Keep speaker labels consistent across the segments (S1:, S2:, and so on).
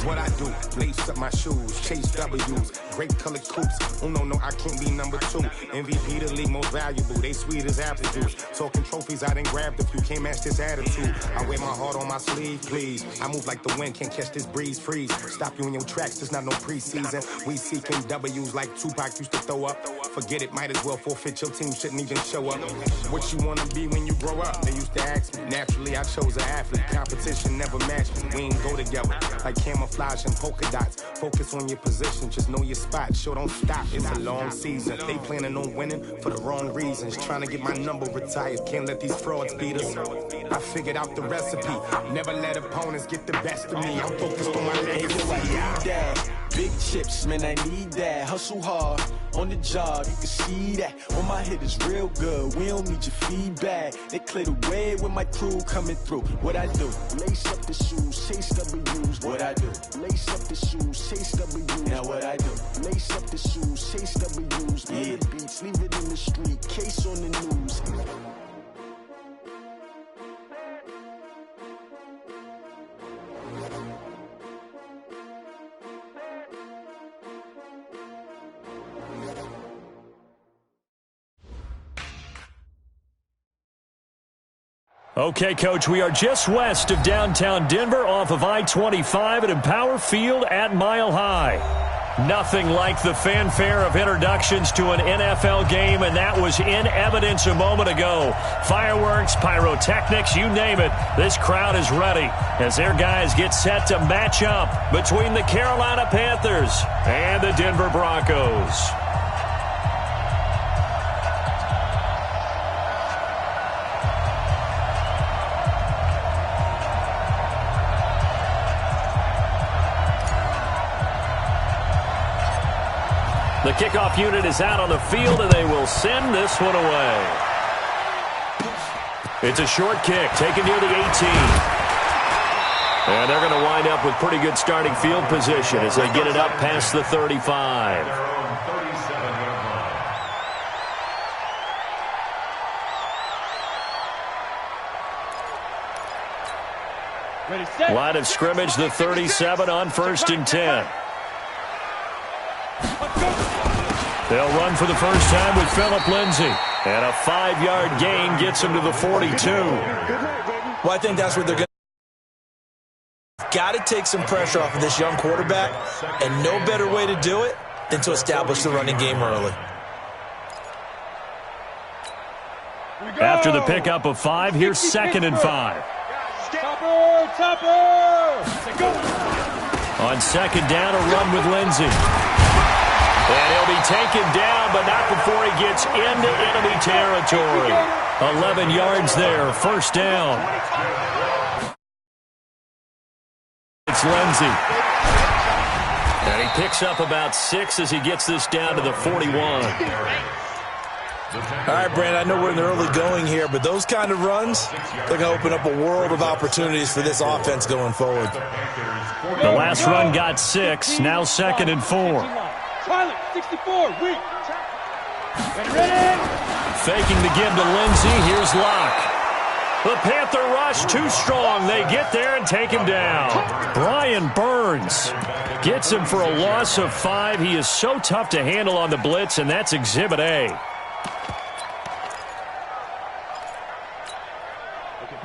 S1: what I do. Lace up my shoes, chase W's, great colored coupes. Oh no, I can't be number 2. MVP the league most valuable. They sweet as apple juice. Talking trophies, I didn't grab the few. Can't match this attitude. I wear my heart on my sleeve, please. I move like the wind, can't catch this breeze. Freeze. Stop you in your tracks. There's not no preseason. We seeking W's like Tupac used to throw up. Forget it, might as well forfeit. Your team shouldn't even show up. What you wanna be when you grow up? They used to ask me. Naturally, I chose an athlete. Competition never matched me. We ain't go together like camouflage and polka dots. Focus on your position, just know your spot. Sure, don't stop. It's a long season. They planning on winning for the wrong reasons. Trying to get my number retired. Can't let these frauds beat us. I figured out the recipe. Never let opponents get the best of me. I'm focused on my legacy.
S2: Big chips, man, I need that. Hustle hard on the job, you can see that. When my hit is real good, we don't need your feedback. They clear the way with my crew coming through. What I do? Lace up the shoes, chase W's. What I do? Lace up the shoes, chase W's. Now what I do? Lace up the shoes, chase W's. Yeah. The beats, leave it in the street, case on the news.
S3: Okay, Coach, we are just west of downtown Denver off of I-25 at Empower Field at Mile High. Nothing like the fanfare of introductions to an NFL game, and that was in evidence a moment ago. Fireworks, pyrotechnics, you name it. This crowd is ready as their guys get set to match up between the Carolina Panthers and the Denver Broncos. The kickoff unit is out on the field, and they will send this one away. It's a short kick, taken near the 18. And they're going to wind up with pretty good starting field position as they get it up past the 35. Line of scrimmage, the 37 on 1st and 10. They'll run for the first time with Phillip Lindsay. And a 5-yard gain gets him to the 42.
S4: Well, I think that's what they're going to do. Got to take some pressure off of this young quarterback, and no better way to do it than to establish the running game early.
S3: After the pickup of 5, here's 2nd and 5. On 2nd down, a run with Lindsay. And he'll be taken down, but not before he gets into enemy territory. 11 yards there, 1st down. It's Lindsay. And he picks up about 6 as he gets this down to the 41.
S4: All right, Brandon, I know we're in the early going here, but those kind of runs, they're going to open up a world of opportunities for this offense going forward.
S3: The last run got 6, now 2nd and 4.
S5: Pilot, 64, weak. Ready.
S3: Faking the give to Lindsay. Here's Locke. The Panther rush too strong. They get there and take him down. Brian Burns gets him for a loss of 5. He is so tough to handle on the blitz, and that's Exhibit A.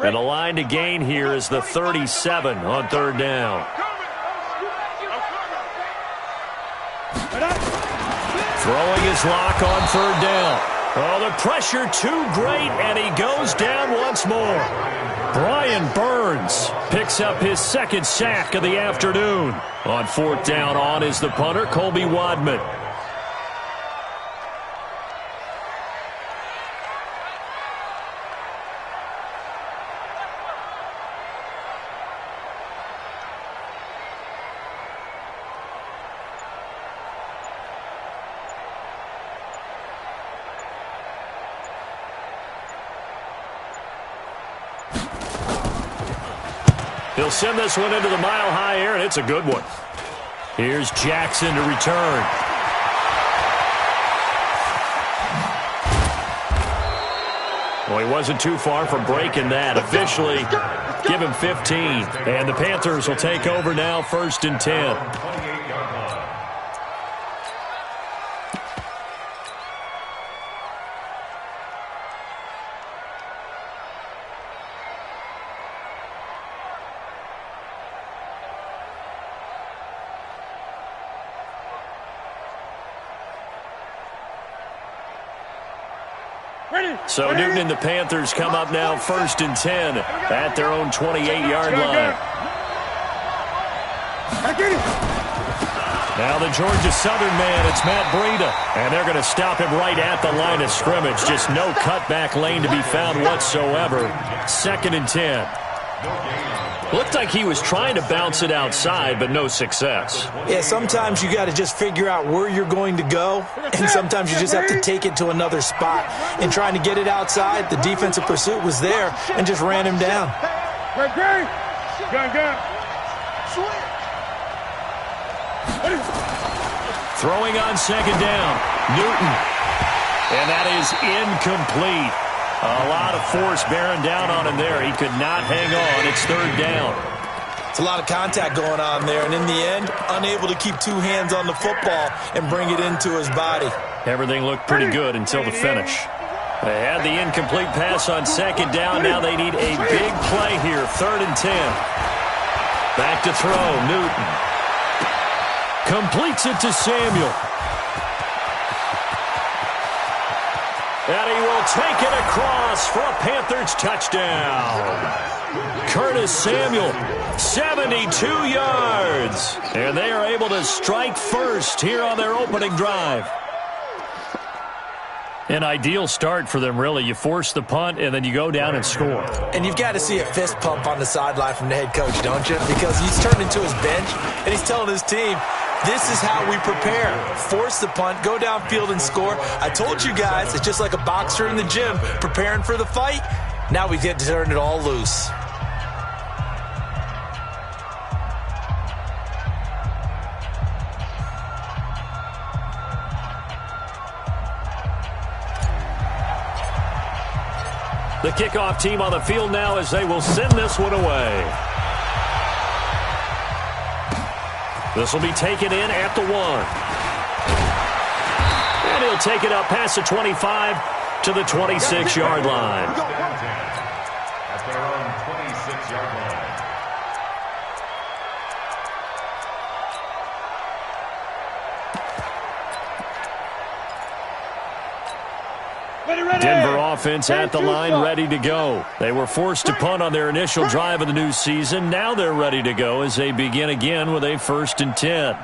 S3: And the line to gain here is the 37 on 3rd down. Throwing his Lock on 3rd down. Oh, the pressure too great, and he goes down once more. Brian Burns picks up his 2nd sack of the afternoon. On 4th down, on is the punter, Colby Wadman. He'll send this one into the mile-high air, and it's a good one. Here's Jackson to return. Well, he wasn't too far from breaking that. Officially, give him 15. And the Panthers will take over now, 1st and 10. So Newton and the Panthers come up now 1st and 10 at their own 28-yard line. Now the Georgia Southern man, it's Matt Breida. And they're going to stop him right at the line of scrimmage. Just no cutback lane to be found whatsoever. 2nd and 10. Looked like he was trying to bounce it outside, but no success.
S4: Yeah, sometimes you got to just figure out where you're going to go, and sometimes you just have to take it to another spot. In trying to get it outside, the defensive pursuit was there and just ran him down.
S3: Throwing on 2nd down, Newton. And that is incomplete. A lot of force bearing down on him there. He could not hang on. It's 3rd down.
S4: It's a lot of contact going on there, and in the end, unable to keep 2 hands on the football and bring it into his body.
S3: Everything looked pretty good until the finish. They had the incomplete pass on 2nd down. Now they need a big play here. 3rd and 10. Back to throw, Newton. Completes it to Samuel. And he will take it across for a Panthers touchdown. Curtis Samuel, 72 yards. And they are able to strike first here on their opening drive. An ideal start for them, really. You force the punt, and then you go down and score.
S4: And you've got to see a fist pump on the sideline from the head coach, don't you? Because he's turned into his bench, and he's telling his team, this is how we prepare. Force the punt, go downfield and score. I told you guys, it's just like a boxer in the gym preparing for the fight. Now we get to turn it all loose.
S3: The kickoff team on the field now as they will send this one away. This will be taken in at the 1. And he'll take it up past the 25 to the 26-yard line.
S6: At their own 26-yard line.
S3: Denver offense at the line, ready to go. They were forced to punt on their initial drive of the new season. Now they're ready to go as they begin again with a 1st and 10.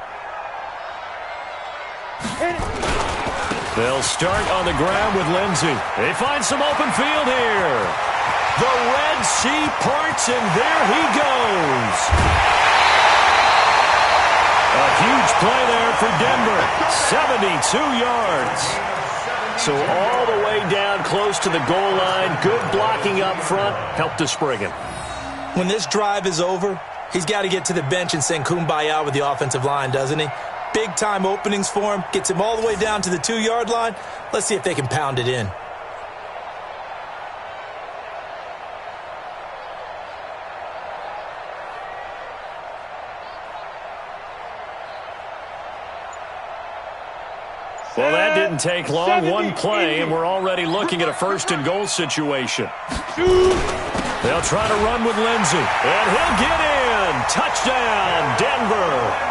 S3: They'll start on the ground with Lindsey. They find some open field here. The Red Sea parts, and there he goes. A huge play there for Denver. 72 yards. So all the way down close to the goal line. Good blocking up front. Helped to spring him.
S4: When this drive is over, he's got to get to the bench and sing kumbaya with the offensive line, doesn't he? Big-time openings for him. Gets him all the way down to the 2-yard line. Let's see if they can pound it in.
S3: Well, that didn't take long. One play, and we're already looking at a 1st and goal situation. They'll try to run with Lindsey, and he'll get in. Touchdown, Denver.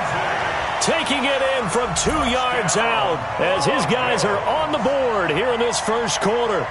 S3: Taking it in from 2 yards out as his guys are on the board here in this first quarter.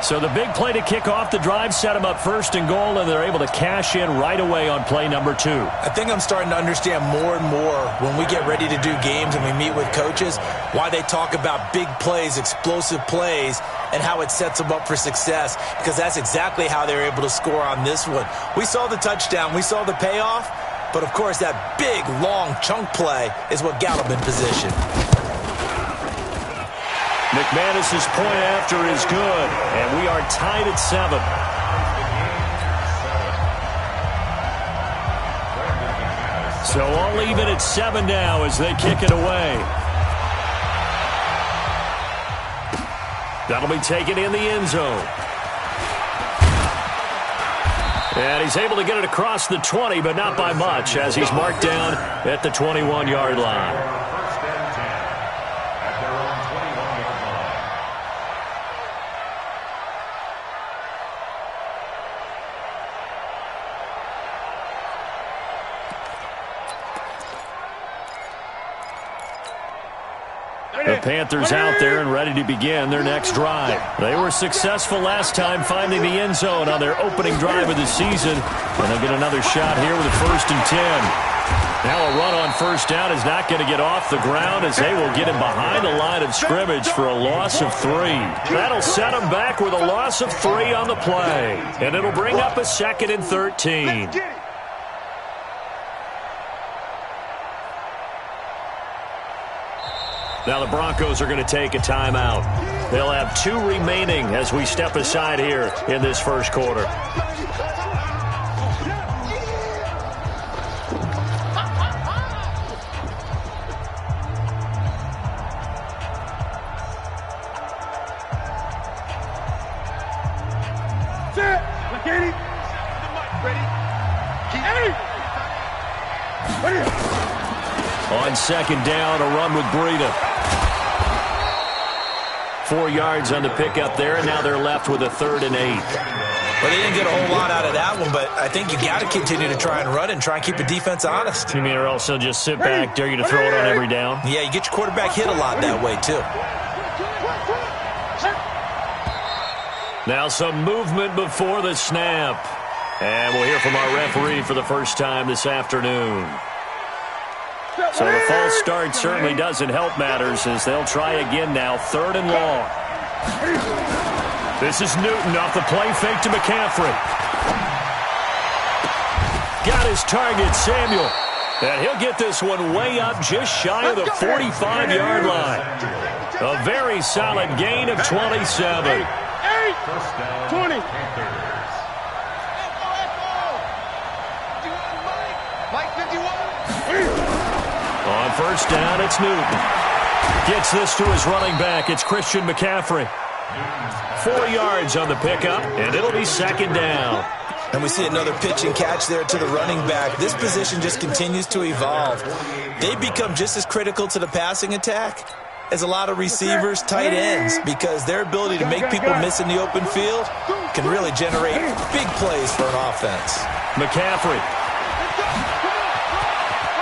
S3: So the big play to kick off the drive set them up 1st and goal, and they're able to cash in right away on play number 2.
S4: I think I'm starting to understand more and more when we get ready to do games and we meet with coaches why they talk about big plays, explosive plays, and how it sets them up for success, because that's exactly how they're able to score on this one. We saw the touchdown. We saw the payoff. But, of course, that big, long chunk play is what got him in position.
S3: McManus's point after is good, and we are tied at 7. So all even at 7 now as they kick it away. That'll be taken in the end zone. And he's able to get it across the 20, but not by much, as he's marked down at the 21-yard line.
S6: First and 10 at their own 21-yard line.
S3: The Panthers out there and ready to begin their next drive. They were successful last time finding the end zone on their opening drive of the season. And they'll get another shot here with a 1st and 10. Now a run on first down is not going to get off the ground as they will get him behind the line of scrimmage for a loss of 3. That'll set him back with a loss of 3 on the play. And it'll bring up a 2nd and 13. Now the Broncos are going to take a timeout. They'll have 2 remaining as we step aside here in this first quarter. On second down, a run with Breida. 4 yards on the pickup there, and now they're left with a 3rd and 8.
S4: Well, they didn't get a whole lot out of that one, but I think you got to continue to try and run and try and keep the defense honest.
S3: You mean or else they'll just sit back, dare you to throw it on every down?
S4: Yeah, you get your quarterback hit a lot that way, too.
S3: Now some movement before the snap. And we'll hear from our referee for the first time this afternoon. So the false start certainly doesn't help matters as they'll try again now, 3rd and long. This is Newton off the play fake to McCaffrey. Got his target, Samuel. And he'll get this one way up just shy of the 45-yard line. A very solid gain of 27.
S5: 20.
S3: On first down, it's Newton. Gets this to his running back. It's Christian McCaffrey. 4 yards on the pickup, and it'll be 2nd down.
S4: And we see another pitch and catch there to the running back. This position just continues to evolve. They become just as critical to the passing attack as a lot of receivers, tight ends, because their ability to make people miss in the open field can really generate big plays for an offense.
S3: McCaffrey.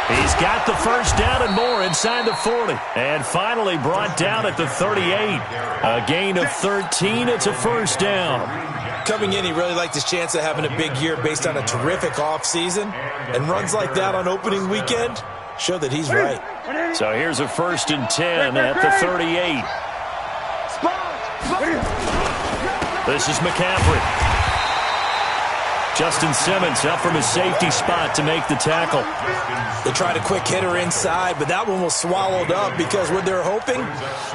S3: He's got the first down and more inside the 40. And finally brought down at the 38. A gain of 13. It's a 1st down.
S4: Coming in, he really liked his chance of having a big year based on a terrific offseason. And runs like that on opening weekend show that he's right.
S3: So here's a 1st and 10 at the 38. This is McCaffrey. Justin Simmons up from his safety spot to make the tackle.
S4: They tried a quick hitter inside, but that one was swallowed up because what they're hoping,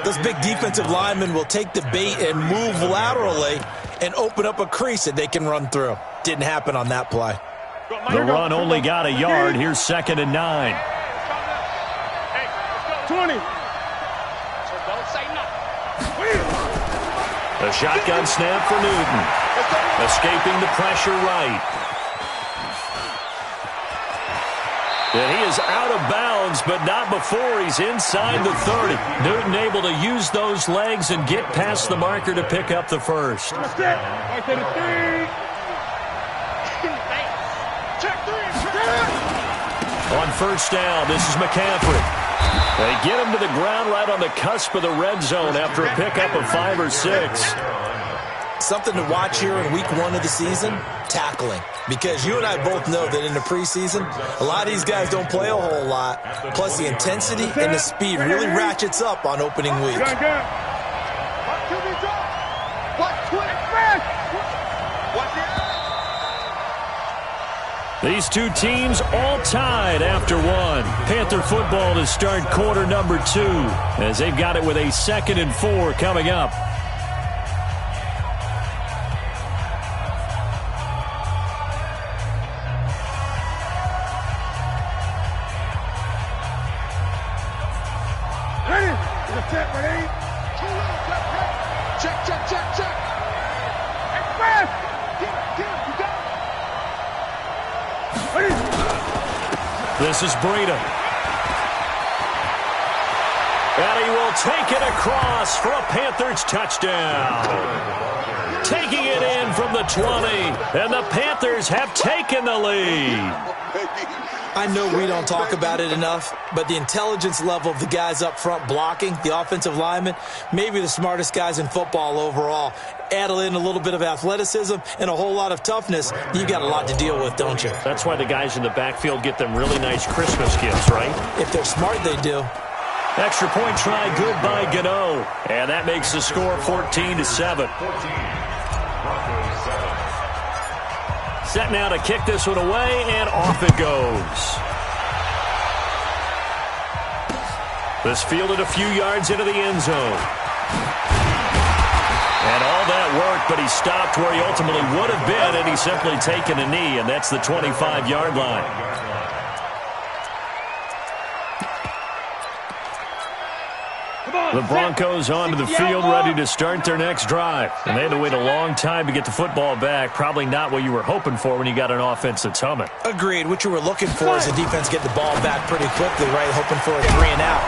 S4: those big defensive linemen will take the bait and move laterally and open up a crease that they can run through. Didn't happen on that play.
S3: The run only got a yard. Here's 2nd and 9.
S5: 20.
S3: A shotgun snap for Newton. Escaping the pressure right. And he is out of bounds, but not before he's inside the 30. Newton able to use those legs and get past the marker to pick up the first. On first down, this is McCaffrey. They get him to the ground right on the cusp of the red zone after a pickup of 5 or 6.
S4: Something to watch here in week 1 of the season, tackling. Because you and I both know that in the preseason, a lot of these guys don't play a whole lot. Plus the intensity and the speed really ratchets up on opening week.
S3: These two teams all tied after 1. Panther football to start quarter number 2 as they've got it with a 2nd and 4 coming up.
S5: Check, check, check, check. Express.
S3: This is Breida. And he will take it across for a Panthers touchdown. Taking it in from the 20, and the Panthers have taken the lead.
S4: I know we don't talk about it enough, but the intelligence level of the guys up front blocking, the offensive linemen, maybe the smartest guys in football overall. Add in a little bit of athleticism and a whole lot of toughness, you got a lot to deal with, don't you?
S3: That's why the guys in the backfield get them really nice Christmas gifts, right?
S4: If they're smart, they do.
S3: Extra point try, good by Gano. And that makes the score 14-7. Set now to kick this one away, and off it goes. This fielded a few yards into the end zone. And all that work, but he stopped where he ultimately would have been, and he's simply taken a knee, and that's the 25-yard line. The Broncos onto the field, ready to start their next drive. And they had to wait a long time to get the football back. Probably not what you were hoping for when you got an offense that's humming.
S4: Agreed. What you were looking for is the defense get the ball back pretty quickly, right? Hoping for a 3 and out.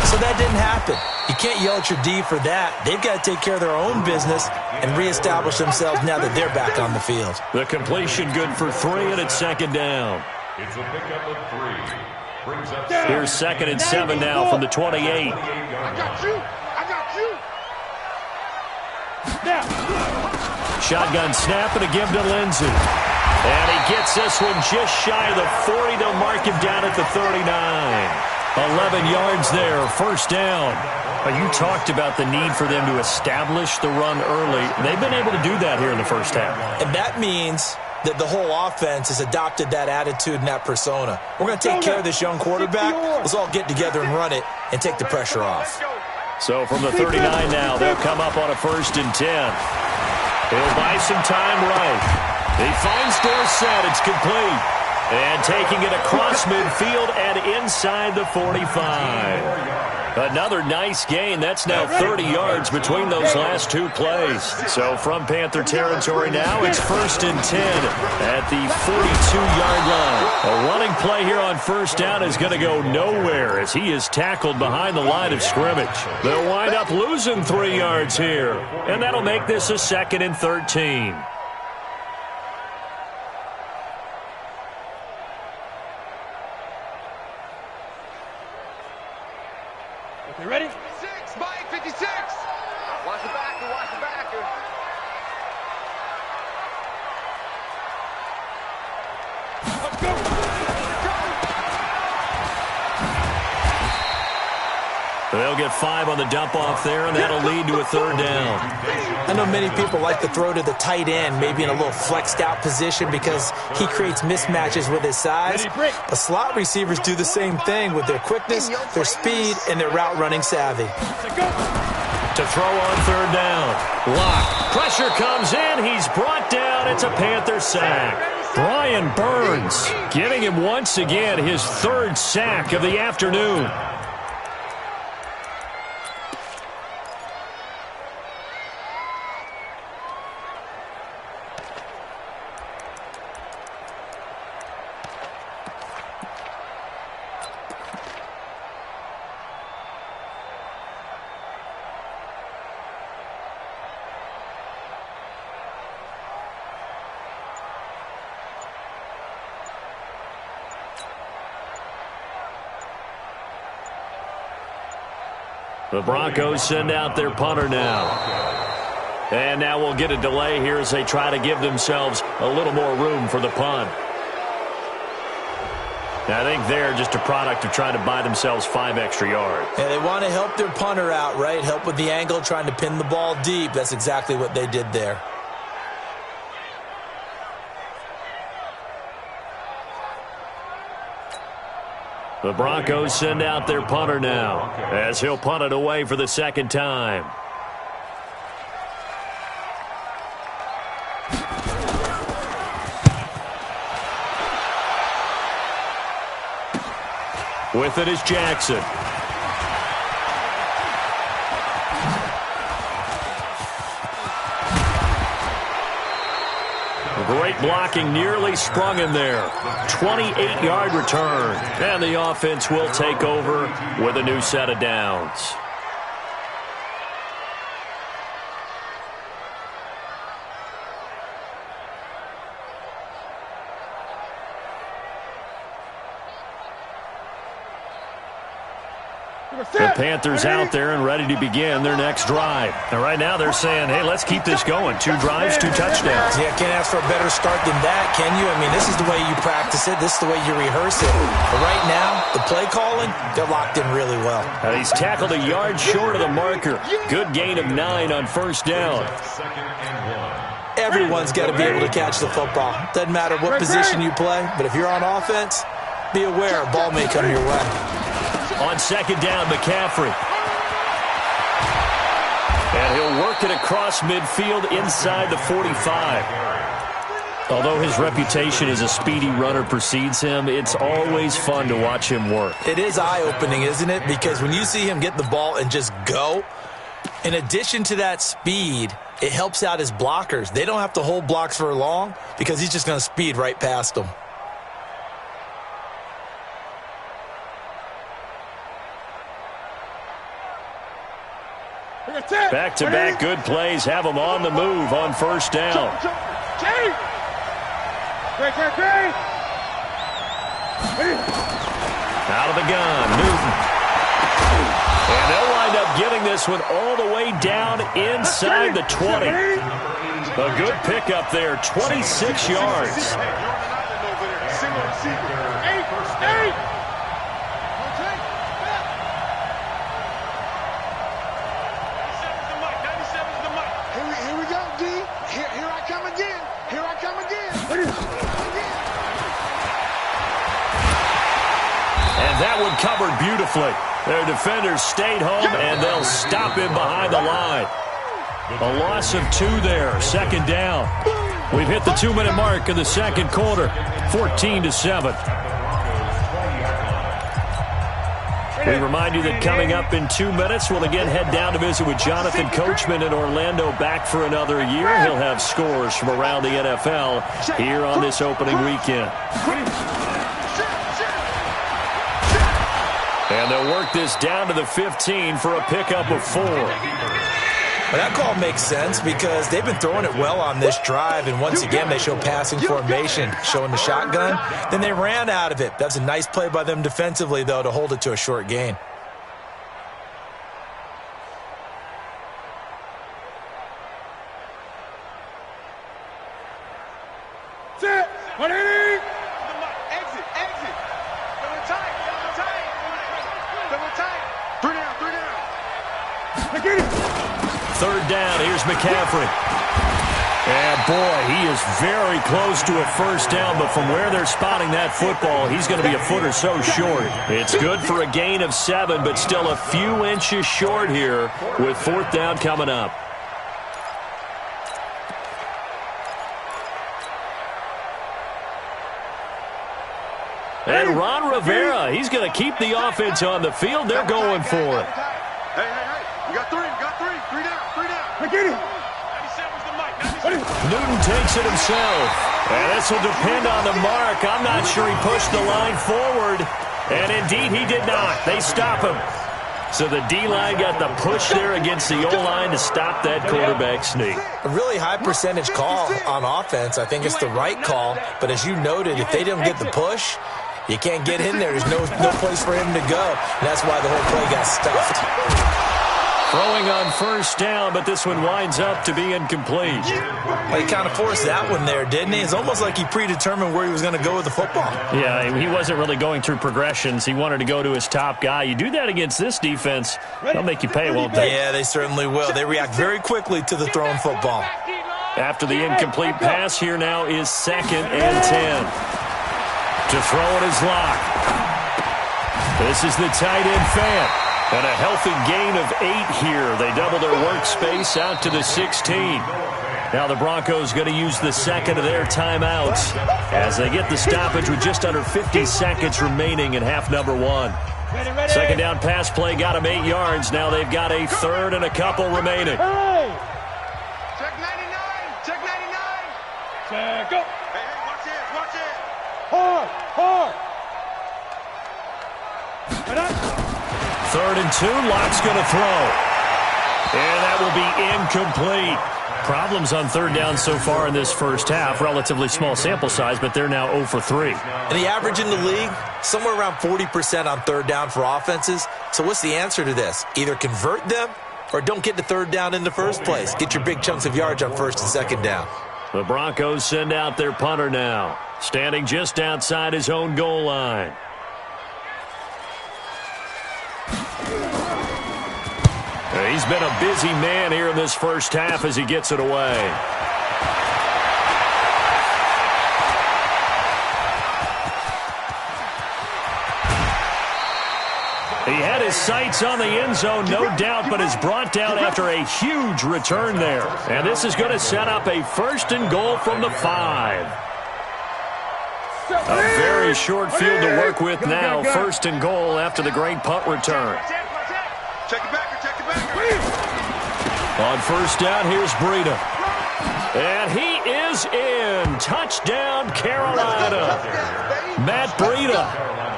S4: So that didn't happen. You can't yell at your D for that. They've got to take care of their own business and reestablish themselves now that they're back on the field.
S3: The completion good for 3, and it's second down.
S6: It's a pickup of 3.
S3: Here's 2nd and 7 now from the 28.
S5: I got you. I got you.
S3: Shotgun snap and a give to Lindsey. And he gets this one just shy of the 40. They'll mark him down at the 39. 11 yards there, first down. You talked about the need for them to establish the run early. They've been able to do that here in the first half.
S4: And that means that the whole offense has adopted that attitude and that persona. We're going to take care of this young quarterback. Let's all get together and run it and take the pressure off.
S3: So from the 39 now, they'll come up on a 1st and 10. He'll buy some time right. He finds Dorsett. It's complete. And taking it across midfield and inside the 45. Another nice gain. That's now 30 yards between those last 2 plays. So from Panther territory now, it's 1st and 10 at the 42-yard line. A running play here on 1st down is going to go nowhere as he is tackled behind the line of scrimmage. They'll wind up losing 3 yards here, and that'll make this a 2nd and 13.
S5: You ready?
S7: 56, Mike, 56. Watch the backer, watch the backer.
S5: Let's go.
S3: They'll get 5 on the dump-off there, and that'll lead to a 3rd down.
S4: I know many people like to throw to the tight end, maybe in a little flexed-out position because he creates mismatches with his size. But slot receivers do the same thing with their quickness, their speed, and their route-running savvy.
S3: To throw on 3rd down. Lock. Pressure comes in. He's brought down. It's a Panther sack. Brian Burns giving him once again his 3rd sack of the afternoon. The Broncos send out their punter now. And now we'll get a delay here as they try to give themselves a little more room for the punt. I think they're just a product of trying to buy themselves 5 extra yards.
S4: And they want to help their punter out, right? Help with the angle, trying to pin the ball deep. That's exactly what they did there.
S3: The Broncos send out their punter now as he'll punt it away for the 2nd time. With it is Jackson. Great blocking, nearly sprung him there. 28-yard return. And the offense will take over with a new set of downs. The Panthers out there and ready to begin their next drive. And right now they're saying, hey, let's keep this going. 2 drives, 2 touchdowns.
S4: Yeah, can't ask for a better start than that, can you? I mean, this is the way you practice it. This is the way you rehearse it. But right now, the play calling, they're locked in really well.
S3: And he's tackled a yard short of the marker. Good gain of 9 on first down.
S4: Everyone's got to be able to catch the football. Doesn't matter what position you play, but if you're on offense, be aware a ball may come your way.
S3: On second down, McCaffrey. And he'll work it across midfield inside the 45. Although his reputation as a speedy runner precedes him, it's always fun to watch him work.
S4: It is eye-opening, isn't it? Because when you see him get the ball and just go, in addition to that speed, it helps out his blockers. They don't have to hold blocks for long because he's just going to speed right past them.
S3: Back-to-back good plays have them on the move on first down. Out of the gun, Newton. And they'll wind up getting this one all the way down inside the 20. A good pickup there, 26 yards. That one covered beautifully. Their defenders stayed home, and they'll stop him behind the line. A loss of 2 there, second down. We've hit the 2-minute mark in the second quarter, 14-7. We remind you that coming up in 2 minutes, we'll again head down to visit with Jonathan Coachman in Orlando, back for another year. He'll have scores from around the NFL here on this opening weekend. And they'll work this down to the 15 for a pickup of 4.
S4: Well, that call makes sense because they've been throwing it well on this drive, and once again they show passing formation, showing the shotgun. Then they ran out of it. That's a nice play by them defensively, though, to hold it to a short gain.
S3: Third down, here's McCaffrey. And boy, he is very close to a first down, but from where they're spotting that football, he's going to be a foot or so short. It's good for a gain of 7, but still a few inches short here with fourth down coming up. And Ron Rivera, he's going to keep the offense on the field. They're going for it.
S7: You got 3, 3 down.
S3: Newton takes it himself. And this will depend on the mark. I'm not sure he pushed the line forward. And indeed, he did not. They stop him. So the D-line got the push there against the O-line to stop that quarterback sneak.
S4: A really high percentage call on offense. I think it's the right call. But as you noted, if they didn't get the push, you can't get in there. There's no place for him to go. And that's why the whole play got stuffed.
S3: Throwing on first down, but this one winds up to be incomplete.
S4: Well, he kind of forced that one there, didn't he? It's almost like he predetermined where he was going to go with the football.
S3: Yeah, he wasn't really going through progressions. He wanted to go to his top guy. You do that against this defense, they'll make you pay, won't they?
S4: Yeah, they certainly will. They react very quickly to the thrown football.
S3: After the incomplete pass, here now is 2nd and 10. To throw it is Locke. This is the tight end Fant. And a healthy gain of 8 here. They double their workspace out to the 16. Now the Broncos going to use the second of their timeouts as they get the stoppage with just under 50 seconds remaining in half number 1. Second down pass play got them 8 yards. Now they've got a third and a couple remaining.
S7: Check 99. Check 99.
S5: Set, go.
S7: Hey, watch it, watch it.
S5: Hard, hard.
S3: Third and 2, Lock's going to throw. And that will be incomplete. Problems on third down so far in this first half. Relatively small sample size, but they're now 0 for 3.
S4: And the average in the league, somewhere around 40% on third down for offenses. So what's the answer to this? Either convert them or don't get to third down in the first place. Get your big chunks of yards on first and second down.
S3: The Broncos send out their punter now, standing just outside his own goal line. He's been a busy man here in this first half as he gets it away. He had his sights on the end zone, no doubt, but is brought down after a huge return there. And this is going to set up a first and goal from the 5. A very short field to work with now. First and goal after the great punt return.
S7: Check it back, check it back.
S3: On first down, here's Breida. And he is in. Touchdown, Carolina. Matt Breida,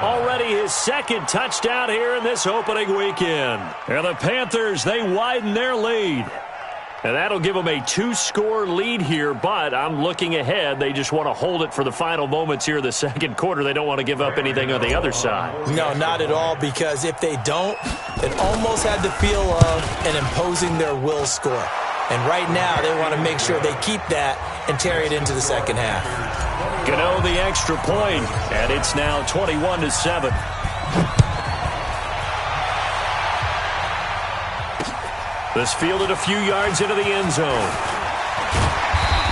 S3: already his second touchdown here in this opening weekend. And the Panthers, they widen their lead. And that'll give them a 2-score lead here, but I'm looking ahead. They just want to hold it for the final moments here in the second quarter. They don't want to give up anything on the other side.
S4: No, not at all, because if they don't, it almost had the feel of an imposing their will score. And right now, they want to make sure they keep that and carry it into the second half.
S3: Gano the extra point, and it's now 21-7. This fielded a few yards into the end zone.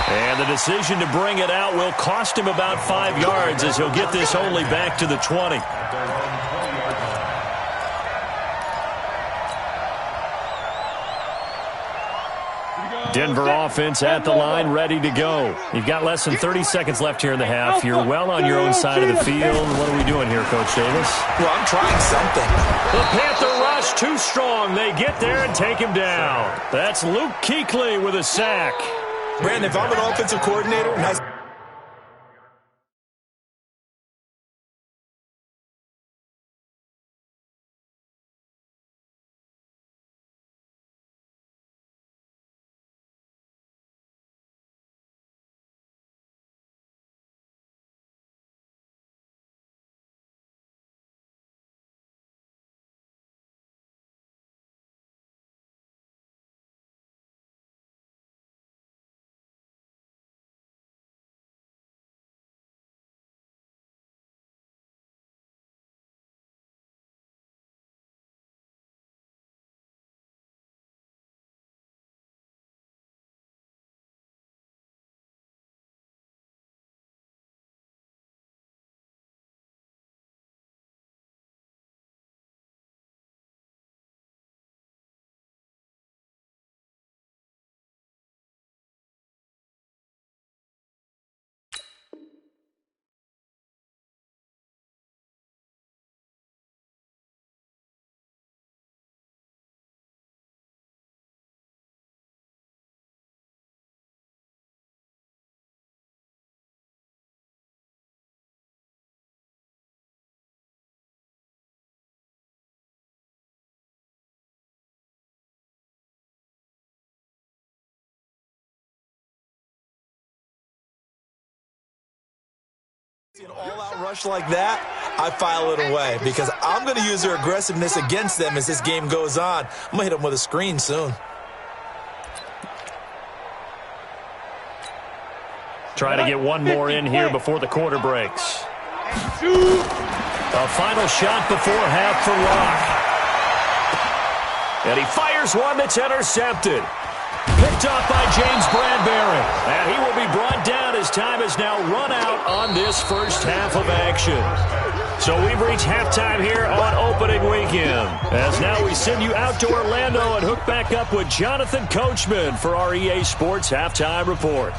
S3: And the decision to bring it out will cost him about 5 yards as he'll get this only back to the 20. Denver offense at the line, ready to go. You've got less than 30 seconds left here in the half. You're well on your own side of the field. What are we doing here, Coach Davis?
S4: Well, I'm trying something.
S3: The Panther rush too strong. They get there and take him down. That's Luke Kuechly with a sack.
S4: Brandon, if I'm an offensive coordinator and I... An all-out rush like that, I file it away because I'm going to use their aggressiveness against them as this game goes on. I'm going to hit them with a screen soon.
S3: Try to get one more in here before the quarter breaks. A final shot before half for Locke. And he fires one that's intercepted. Picked off by James Bradbury. And he will be brought down as time has now run out on this first half of action. So we've reached halftime here on opening weekend. As now we send you out to Orlando and hook back up with Jonathan Coachman for our EA Sports Halftime Report.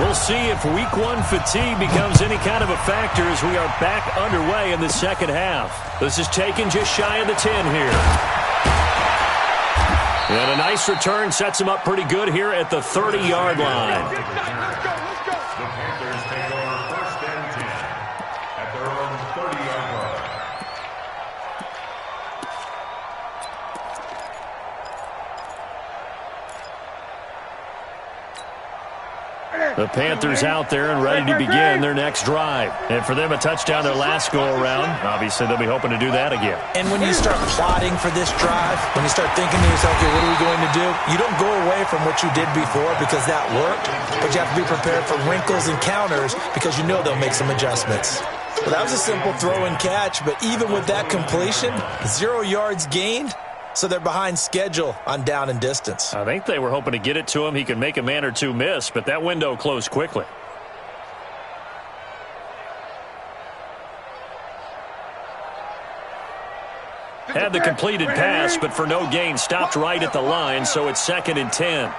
S3: We'll see if week one fatigue becomes any kind of a factor as we are back underway in the second half. This is taken just shy of the 10 here. And a nice return sets him up pretty good here at the 30-yard line.
S6: The Panthers take over 1st and 10 at their own 30-yard line.
S3: The Panthers out there and ready to begin their next drive. And for them, a touchdown their last go-around. Obviously, they'll be hoping to do that again.
S4: And when you start plotting for this drive, when you start thinking to yourself, okay, what are we going to do? You don't go away from what you did before because that worked, but you have to be prepared for wrinkles and counters because you know they'll make some adjustments. Well, that was a simple throw and catch, but even with that completion, 0 yards gained, so they're behind schedule on down and distance.
S3: I think they were hoping to get it to him. He could make a man or two miss, but that window closed quickly. Had the completed pass, but for no gain, stopped right at the line, so it's 2nd and 10.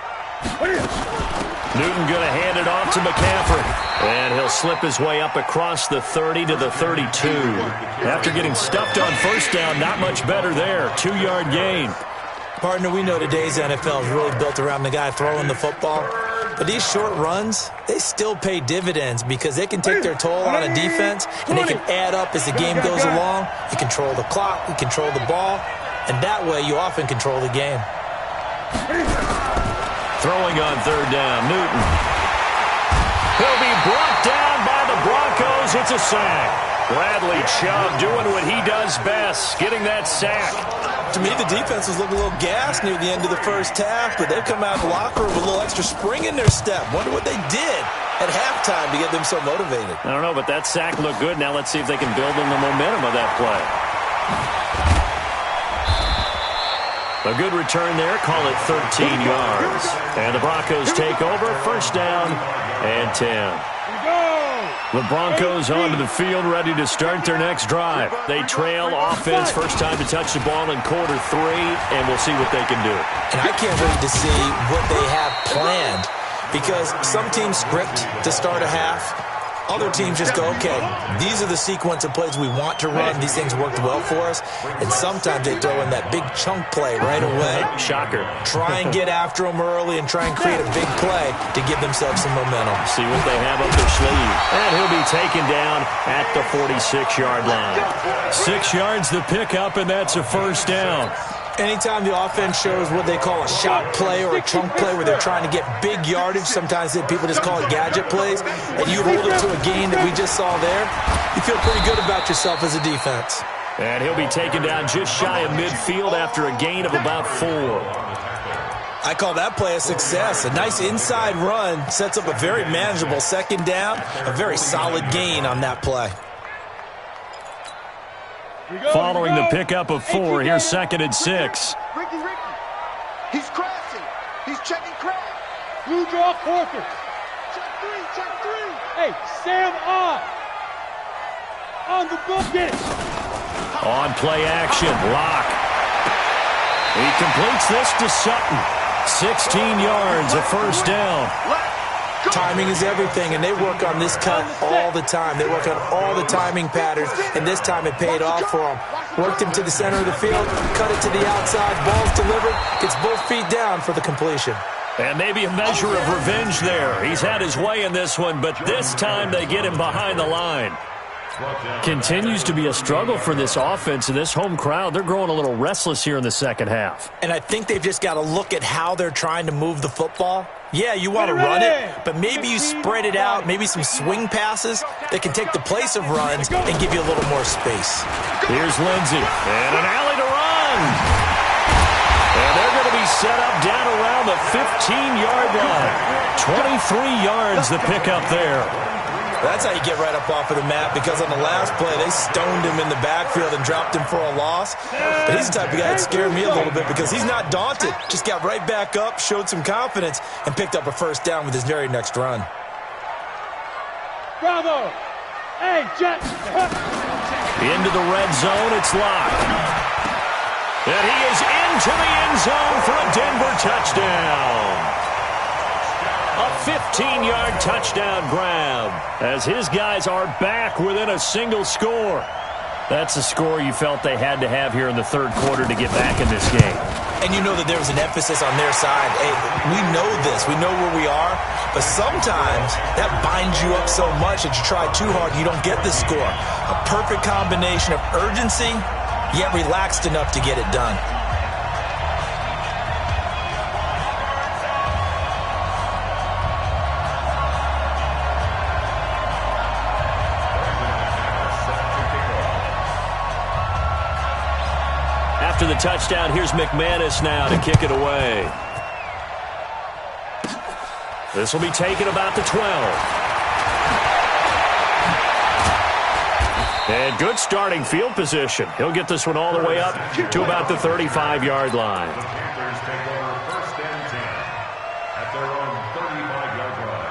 S3: Newton going to hand it off to McCaffrey. And he'll slip his way up across the 30 to the 32. After getting stuffed on first down, not much better there. 2-yard gain.
S4: Partner, we know today's NFL is really built around the guy throwing the football. But these short runs, they still pay dividends because they can take their toll on a defense, and they can add up as the game goes along. You control the clock, you control the ball, and that way you often control the game.
S3: Throwing on 3rd down, Newton. He'll be brought down by the Broncos. It's a sack. Bradley Chubb doing what he does best, getting that sack.
S4: To me, the defense was looking a little gassed near the end of the first half, but they've come out of the locker room with a little extra spring in their step. Wonder what they did at halftime to get them so motivated.
S3: I don't know, but that sack looked good. Now let's see if they can build on the momentum of that play. A good return there. Call it 13 yards. And the Broncos take over. 1st down and 10. The Broncos onto the field, ready to start their next drive. They trail offense, first time to touch the ball in quarter 3, and we'll see what they can do.
S4: And I can't wait to see what they have planned, because some teams script to start a half. Other teams just go, okay, these are the sequence of plays we want to run. These things worked well for us. And sometimes they throw in that big chunk play right away.
S3: Shocker.
S4: Try and get after them early and try and create a big play to give themselves some momentum.
S3: See what they have up their sleeve. And he'll be taken down at the 46-yard line. 6 yards the pickup, and that's a 1st down.
S4: Anytime the offense shows what they call a shot play or a chunk play where they're trying to get big yardage, sometimes people just call it gadget plays, and you hold it to a gain that we just saw there, you feel pretty good about yourself as a defense.
S3: And he'll be taken down just shy of midfield after a gain of about 4.
S4: I call that play a success. A nice inside run sets up a very manageable 2nd down, a very solid gain on that play.
S3: Following the pickup of 4, here's 2nd and 6.
S7: Ricky. He's crashing. He's checking crash.
S5: Blue draw quarter.
S7: Check 3.
S5: Hey, Sam on the book. Get it.
S3: On play action, Lock. He completes this to Sutton. 16 yards, a 1st down.
S4: Timing is everything, and they work on this cut all the time. They work on all the timing patterns, and this time it paid off for them. Worked him to the center of the field, cut it to the outside, ball's delivered, gets both feet down for the completion.
S3: And maybe a measure of revenge there. He's had his way in this one, but this time they get him behind the line. Continues to be a struggle for this offense and this home crowd. They're growing a little restless here in the second half.
S4: And I think they've just got to look at how they're trying to move the football. Yeah, you want to run it, but maybe you spread it out, maybe some swing passes that can take the place of runs and give you a little more space.
S3: Here's Lindsey, and an alley to run. And they're going to be set up down around the 15-yard line. 23 yards the pickup there.
S4: That's how you get right up off of the mat, because on the last play, they stoned him in the backfield and dropped him for a loss. But he's the type of guy that scared me a little bit because he's not daunted. Just got right back up, showed some confidence, and picked up a 1st down with his very next run.
S5: Bravo! Hey, Jet!
S3: Into the red zone, it's locked. And he is into the end zone for a Denver touchdown. A 15-yard touchdown grab as his guys are back within a single score. That's a score you felt they had to have here in the third quarter to get back in this game.
S4: And you know that there was an emphasis on their side. Hey, we know this. We know where we are. But sometimes that binds you up so much that you try too hard, you don't get the score. A perfect combination of urgency, yet relaxed enough to get it done.
S3: After the touchdown, here's McManus now to kick it away. This will be taken about the 12. And good starting field position. He'll get this one all the way up to about the 35-yard line.
S6: The Panthers take over first and 10 at their own 35-yard line.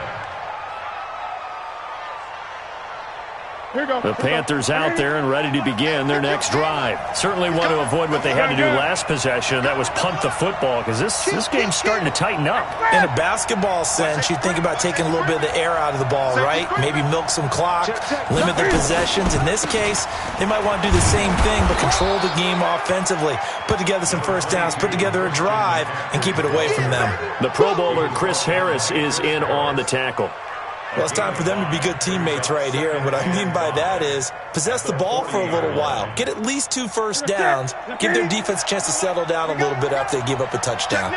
S3: The Panthers out there and ready to begin their next drive. Certainly want to avoid what they had to do last possession. That was punt the football because this game's starting to tighten up.
S4: In a basketball sense, you think about taking a little bit of the air out of the ball, right? Maybe milk some clock, limit the possessions. In this case, they might want to do the same thing but control the game offensively. Put together some first downs, put together a drive, and keep it away from them.
S3: The Pro Bowler Chris Harris is in on the tackle.
S4: Well, it's time for them to be good teammates right here. And what I mean by that is possess the ball for a little while. Get at least 2 first downs. Give their defense a chance to settle down a little bit after they give up a touchdown.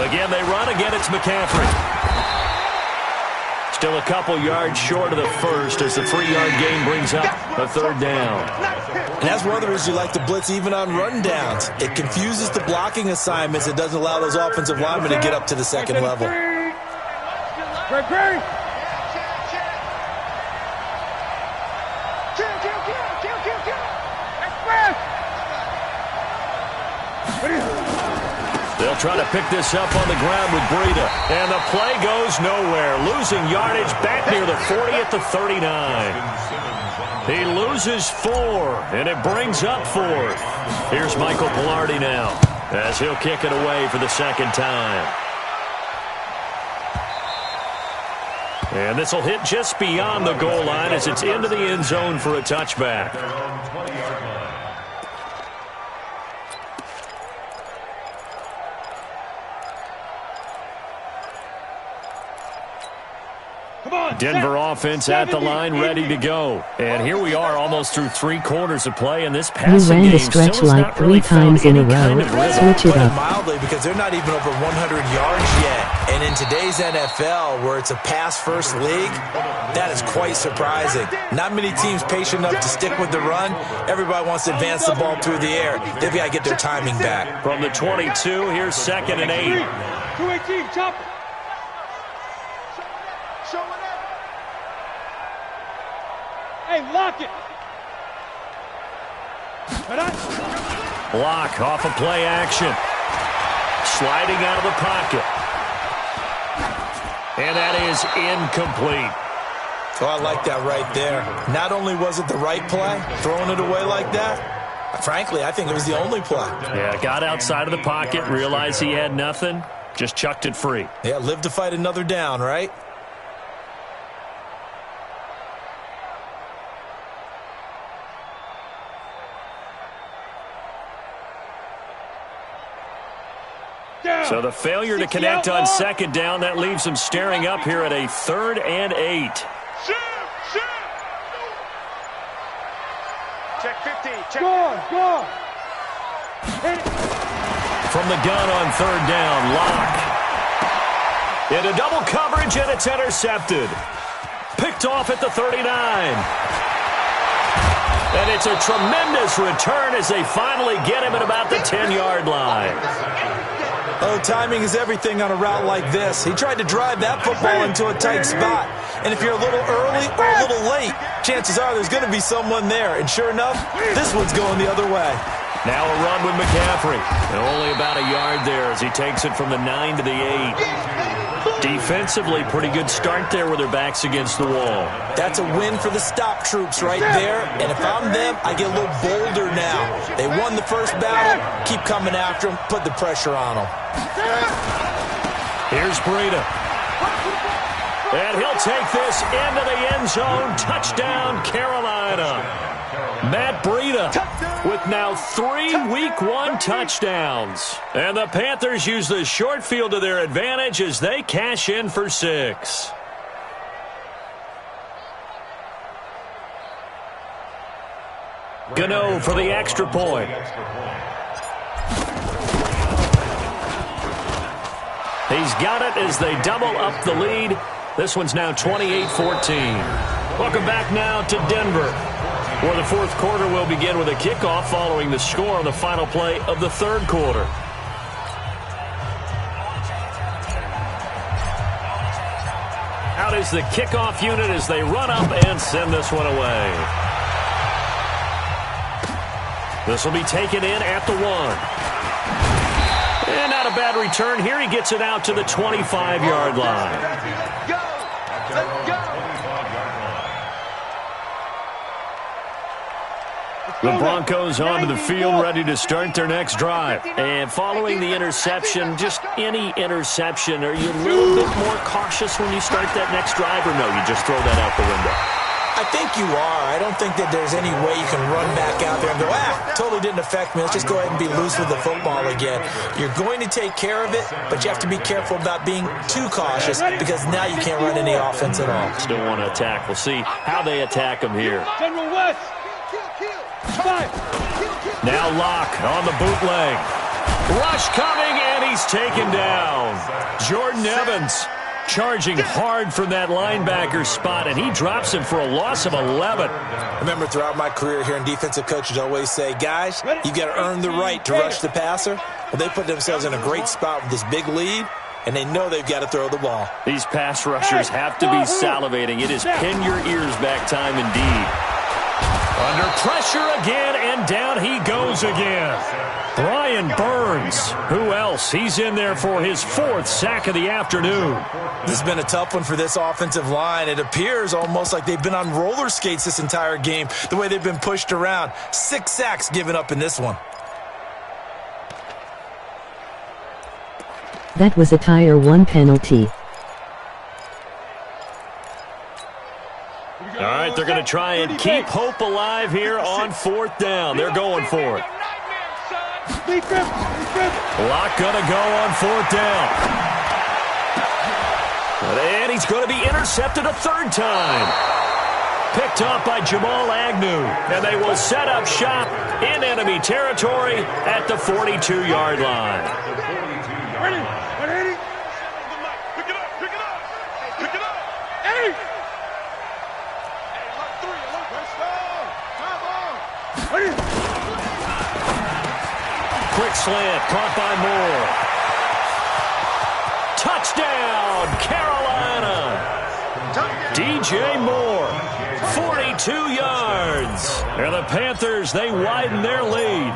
S3: Again, they run. Again, it's McCaffrey. Still a couple yards short of the first as the 3-yard gain brings up a third down.
S4: And that's one of the reasons you like to blitz even on run downs. It confuses the blocking assignments. It doesn't allow those offensive linemen to get up to the second level.
S3: They'll try to pick this up on the ground with Breida. And the play goes nowhere. Losing yardage back near the 40 at the 39. He loses 4, and it brings up 4th. Here's Michael Pilardi now as he'll kick it away for the second time. And this will hit just beyond the goal line as it's into the end zone for a touchback. Denver offense at the line, ready to go. And here we are almost through 3 quarters of play, and this passing game still has not really found any kind of rhythm.
S4: Switch it up mildly because they're not even over 100 yards yet. And in today's NFL, where it's a pass-first league, that is quite surprising. Not many teams patient enough to stick with the run. Everybody wants to advance the ball through the air. They've got to get their timing back.
S3: From the 22, here's 2nd and 8.
S5: 218, chop. Hey, lock it.
S3: Block off of play action. Sliding out of the pocket. And that is incomplete.
S4: So I like that right there. Not only was it the right play, throwing it away like that, frankly, I think it was the only play.
S3: Yeah, got outside of the pocket, realized he had nothing, just chucked it free.
S4: Yeah, live to fight another down, right?
S3: So the failure to connect on 2nd down, that leaves him staring up here at a 3rd and 8.
S7: Check 50. Check.
S5: Go.
S3: From the gun on 3rd down, Locke. Into double coverage, and it's intercepted. Picked off at the 39. And it's a tremendous return as they finally get him at about the 10-yard line.
S4: Oh, timing is everything on a route like this. He tried to drive that football into a tight spot. And if you're a little early or a little late, chances are there's going to be someone there. And sure enough, this one's going the other way.
S3: Now a run with McCaffrey. And only about a yard there as he takes it from the 9 to the 8. Defensively, pretty good start there with their backs against the wall.
S4: That's a win for the stop troops right there. And if I'm them, I get a little bolder now. They won the first battle. Keep coming after them. Put the pressure on them.
S3: Here's Breida. And he'll take this into the end zone. Touchdown, Carolina. Matt Breida with now 3 Week 1 touchdowns. And the Panthers use the short field to their advantage as they cash in for 6. Gano for the extra point. He's got it as they double up the lead. This one's now 28-14. Welcome back now to Denver, where the fourth quarter will begin with a kickoff following the score on the final play of the third quarter. Out is the kickoff unit as they run up and send this one away. This will be taken in at the 1. And not a bad return here. He gets it out to the 25-yard line.
S7: Go! Let's go!
S3: The Broncos onto the field, ready to start their next drive. And following the interception, just any interception, are you a little bit more cautious when you start that next drive, or no, you just throw that out the window?
S4: I think you are. I don't think that there's any way you can run back out there and go, totally didn't affect me. Let's just go ahead and be loose with the football again. You're going to take care of it, but you have to be careful about being too cautious because now you can't run any offense at all.
S3: Still want to attack. We'll see how they attack them here.
S5: General West.
S3: Now Locke on the bootleg. Rush coming, and he's taken down. Jordan Evans charging hard from that linebacker spot, and he drops him for a loss of 11.
S4: Remember, throughout my career here in defensive coaches always say, guys, you got to earn the right to rush the passer. Well, they put themselves in a great spot with this big lead, and they know they've got to throw the ball.
S3: These pass rushers have to be salivating. It is pin your ears back time indeed. Under pressure again, and down he goes again. Brian Burns. Who else? He's in there for his 4th sack of the afternoon.
S4: This has been a tough one for this offensive line. It appears almost like they've been on roller skates this entire game, the way they've been pushed around. 6 sacks given up in this one.
S8: That was a Tier 1 penalty.
S3: All right, they're going to try and keep hope alive here on 4th down. They're going for it. Locke going to go on 4th down. And he's going to be intercepted a 3rd time. Picked off by Jamal Agnew. And they will set up shop in enemy territory at the 42-yard line.
S5: Ready?
S3: Quick slant, caught by Moore. Touchdown, Carolina. DJ Moore, 42 yards. And the Panthers, they widen their lead.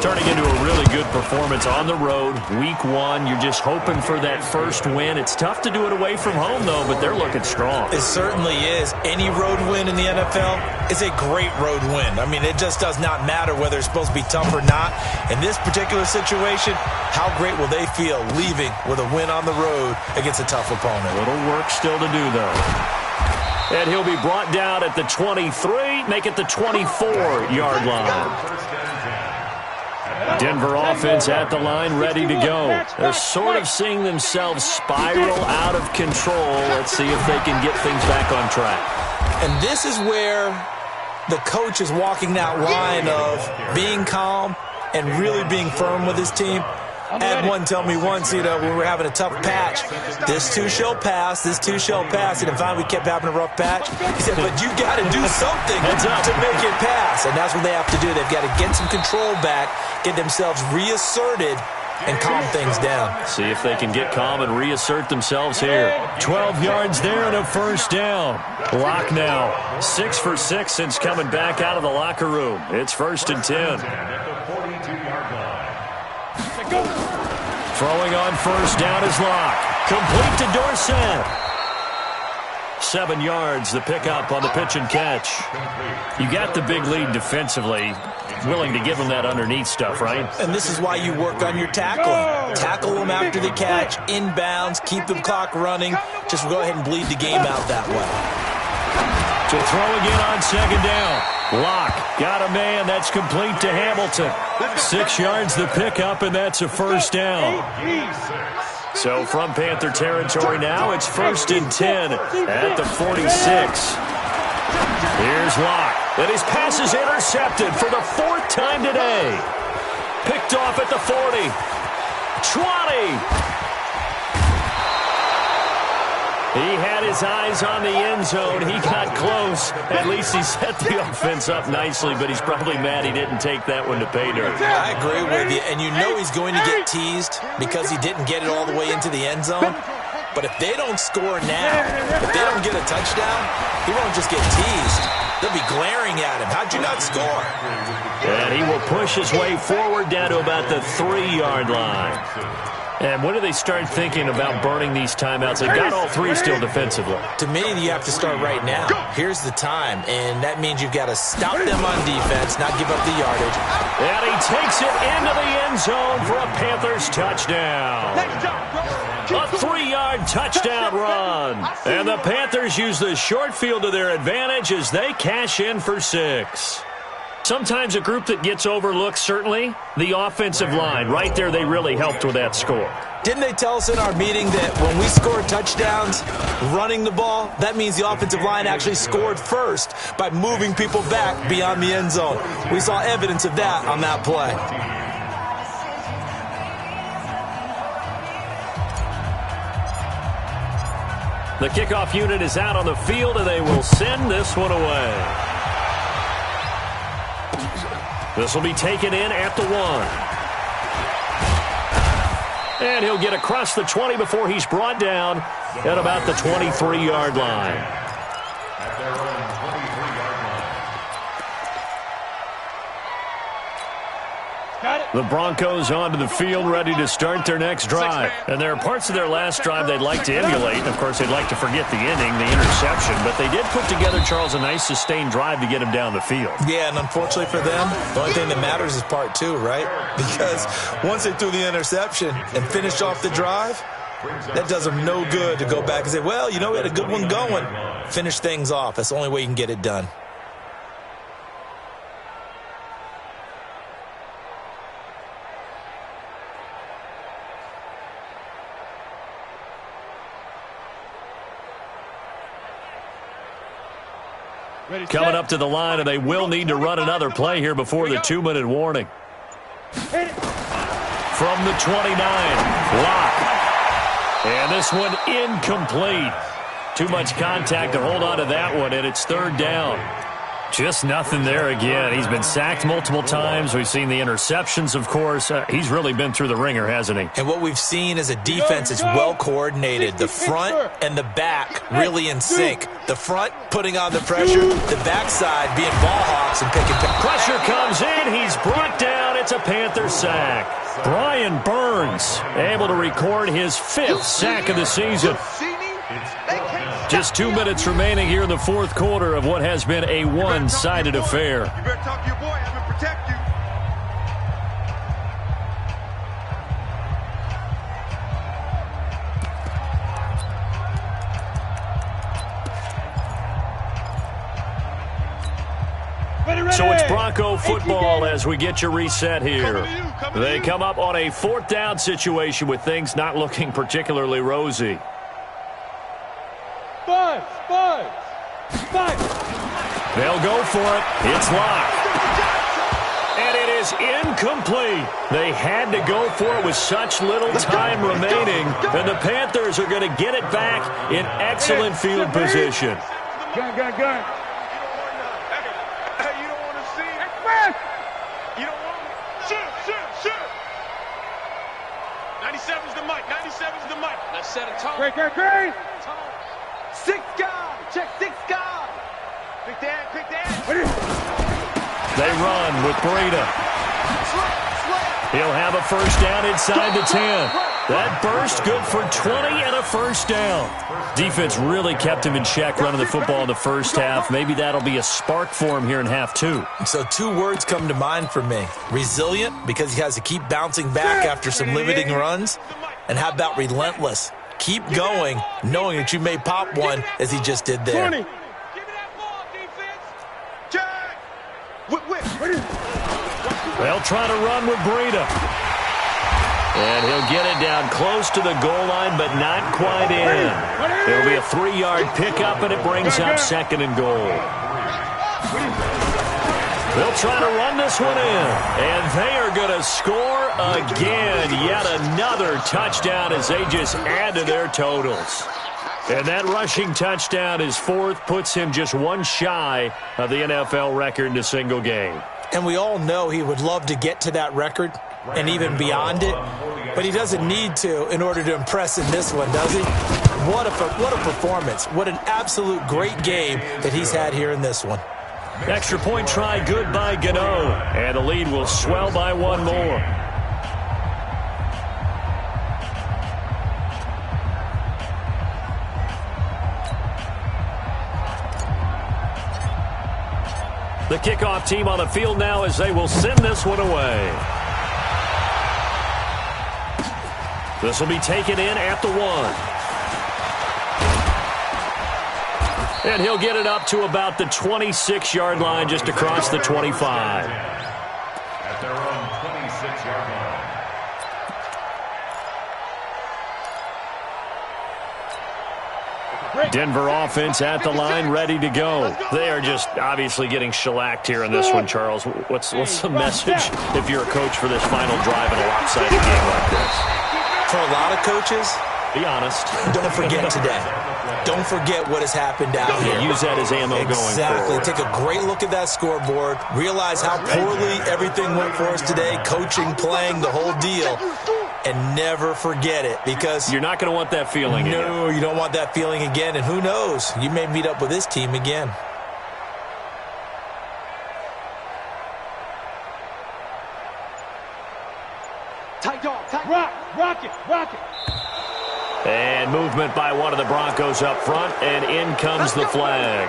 S3: Turning into a really good performance on the road. Week 1, you're just hoping for that first win. It's tough to do it away from home, though, but they're looking strong.
S4: It certainly is. Any road win in the NFL is a great road win. I mean, it just does not matter whether it's supposed to be tough or not. In this particular situation, how great will they feel leaving with a win on the road against a tough opponent?
S3: A little work still to do, though. And he'll be brought down at the 23, make it the 24-yard line. Denver offense at the line, ready to go. They're sort of seeing themselves spiral out of control. Let's see if they can get things back on track.
S4: And this is where the coach is walking that line of being calm and really being firm with his team. I had one tell me once, when we were having a tough patch, this too shall pass, this too shall pass. And finally we kept having a rough patch. He said, but you got to do something to make it pass. And that's what they have to do. They've got to get some control back, get themselves reasserted, and calm things down.
S3: See if they can get calm and reassert themselves here. 12 yards there and a 1st down. Locke now 6 for 6 since coming back out of the locker room. It's 1st and 10. Throwing on 1st down is Locke. Complete to Dorsett. 7 yards, the pickup on the pitch and catch. You got the big lead defensively. Willing to give them that underneath stuff, right?
S4: And this is why you work on your tackling. Tackle them after the catch, inbounds, keep the clock running. Just go ahead and bleed the game out that way.
S3: To throw again on second down. Lock, got a man. That's complete to Hamilton. 6 yards the pickup, and that's a first down. So from Panther territory now, it's 1st and 10 at the 46. Here's Lock. And his pass is intercepted for the 4th time today. Picked off at the 40. 20. He had his eyes on the end zone. He got close. At least he set the offense up nicely, but he's probably mad he didn't take that one to pay dirt.
S4: I agree with you, and you know he's going to get teased because he didn't get it all the way into the end zone. But if they don't score now, if they don't get a touchdown, he won't just get teased. They'll be glaring at him. How'd you not score?
S3: And he will push his way forward down to about the 3-yard line. And when do they start thinking about burning these timeouts? They've got all 3 still defensively.
S4: To me, you have to start right now. Here's the time, and that means you've got to stop them on defense, not give up the yardage.
S3: And he takes it into the end zone for a Panthers touchdown. A 3-yard touchdown run. And the Panthers use the short field to their advantage as they cash in for 6. Sometimes a group that gets overlooked, certainly, the offensive line. Right there, they really helped with that score.
S4: Didn't they tell us in our meeting that when we score touchdowns running the ball, that means the offensive line actually scored first by moving people back beyond the end zone? We saw evidence of that on that play.
S3: The kickoff unit is out on the field, and they will send this one away. This will be taken in at the 1. And he'll get across the 20 before he's brought down at about the 23-yard line.
S6: At their own 23-yard line.
S3: The Broncos onto the field, ready to start their next drive. And there are parts of their last drive they'd like to emulate. Of course, they'd like to forget the ending, the interception. But they did put together, Charles, a nice sustained drive to get him down the field.
S4: Yeah, and unfortunately for them, the only thing that matters is part 2, right? Because once they threw the interception and finished off the drive, that does them no good to go back and say, well, you know, we had a good one going. Finish things off. That's the only way you can get it done.
S3: Coming up to the line, and they will need to run another play here before the 2-minute warning. From the 29, Lock. And this one incomplete. Too much contact to hold on to that one, and it's 3rd down. Just nothing there again. He's been sacked multiple times. We've seen the interceptions, of course. He's really been through the ringer, hasn't he?
S4: And what we've seen is a defense that's well coordinated. The front and the back really in sync. The front putting on the pressure, the backside being ball hawks and picking.
S3: Pressure comes in. He's brought down. It's a Panther sack. Brian Burns able to record his 5th sack of the season. Just 2 minutes remaining here in the 4th quarter of what has been a one-sided affair.
S7: You better talk to your boy. I'm going to protect you.
S3: So it's Bronco football as we get you reset here. They come up on a 4th down situation with things not looking particularly rosy.
S5: Five.
S3: They'll go for it. It's Lock. And it is incomplete. They had to go for it with such little time remaining. And the Panthers are going to get it back in excellent field position.
S5: Gun.
S7: Hey, you don't want to see it. You don't want to. Shoot. 97's the mic. Let's set a tone.
S5: Great.
S7: 6 guard. Check 6 guard. Quick Dan.
S3: They run with Breida. He'll have a first down inside the 10. That burst good for 20 and a first down. Defense really kept him in check running the football in the first half. Maybe that'll be a spark for him here in half two.
S4: So 2 words come to mind for me. Resilient, because he has to keep bouncing back after some limiting runs. And how about relentless? Keep going, knowing that you may pop one as he just did there.
S7: 20. Give me that ball, defense. Check.
S3: They'll try to run with Breida. And he'll get it down close to the goal line, but not quite in. It'll be a 3-yard pickup, and it brings up 2nd and goal. They'll try to run this one in, and they are going to score again. Yet another touchdown as they just add to their totals. And that rushing touchdown, his 4th, puts him just 1 shy of the NFL record in a single game.
S4: And we all know he would love to get to that record and even beyond it, but he doesn't need to in order to impress in this one, does he? What a performance. What an absolute great game that he's had here in this one.
S3: Extra point try good by Gano, and the lead will swell by 1 more. The kickoff team on the field now as they will send this one away. This will be taken in at the 1. And he'll get it up to about the 26-yard line, just across the 25.
S6: At their own 26-yard line.
S3: Denver offense at the line, ready to go. They are just obviously getting shellacked here in this one, Charles. What's the message if you're a coach for this final drive in a lopsided game like this?
S4: For a lot of coaches,
S3: be honest.
S4: Don't forget today. Don't forget what has happened out here.
S3: Use that as ammo going forward.
S4: Exactly. Take a great look at that scoreboard. Realize how poorly everything went for us today. Coaching, playing, the whole deal. And never forget it, because
S3: you're not going to want that feeling again.
S4: No, you don't want that feeling again. And who knows? You may meet up with this team again.
S7: Tight dog, tight. Rock it.
S3: And movement by one of the Broncos up front, and in comes the flag.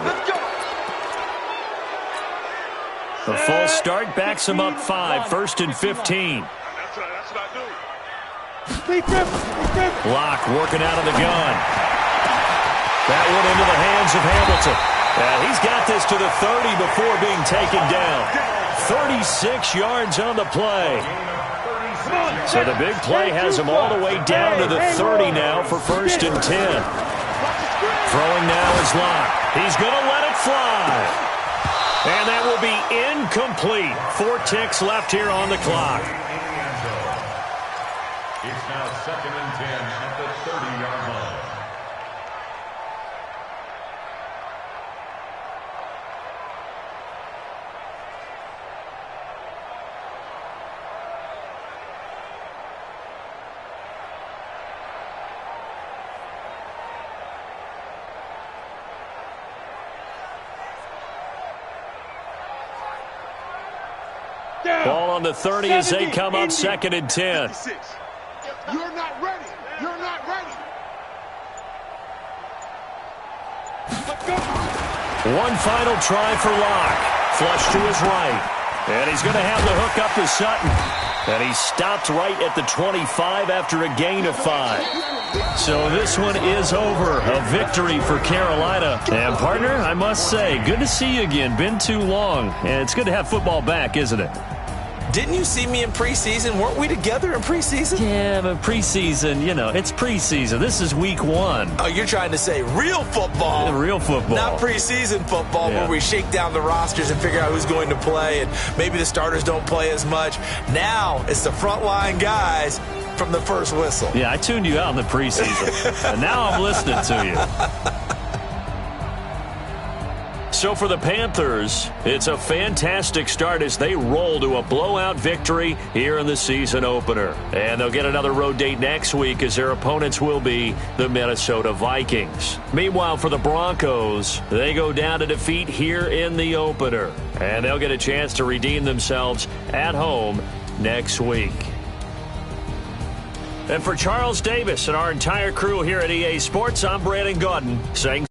S3: The false start backs him up 5, 1st and 15.
S7: That's what I do.
S3: Block working out of the gun. That one into the hands of Hamilton. He's got this to the 30 before being taken down. 36 yards on the play. So the big play has him all the way down to the 30 now for 1st and 10. Throwing now is Locke. He's going to let it fly. And that will be incomplete. 4 ticks left here on the clock.
S6: It's now 2nd and 10 at the 30-yard line.
S3: Ball on the 30 as they come up 2nd and 10.
S7: You're not ready. You're not ready.
S3: One final try for Locke. Flush to his right. And he's going to have the hook up to Sutton. And he stopped right at the 25 after a gain of 5. So this one is over. A victory for Carolina. And, partner, I must say, good to see you again. Been too long. And it's good to have football back, isn't it?
S4: Didn't you see me in preseason? Weren't we together in preseason?
S3: Yeah, but preseason, it's preseason. This is week 1.
S4: Oh, you're trying to say real football.
S3: Real football.
S4: Not preseason football where we shake down the rosters and figure out who's going to play, and maybe the starters don't play as much. Now it's the frontline guys from the first whistle.
S3: Yeah, I tuned you out in the preseason, and now I'm listening to you. So for the Panthers, it's a fantastic start as they roll to a blowout victory here in the season opener. And they'll get another road date next week as their opponents will be the Minnesota Vikings. Meanwhile, for the Broncos, they go down to defeat here in the opener. And they'll get a chance to redeem themselves at home next week. And for Charles Davis and our entire crew here at EA Sports, I'm Brandon Gaudin saying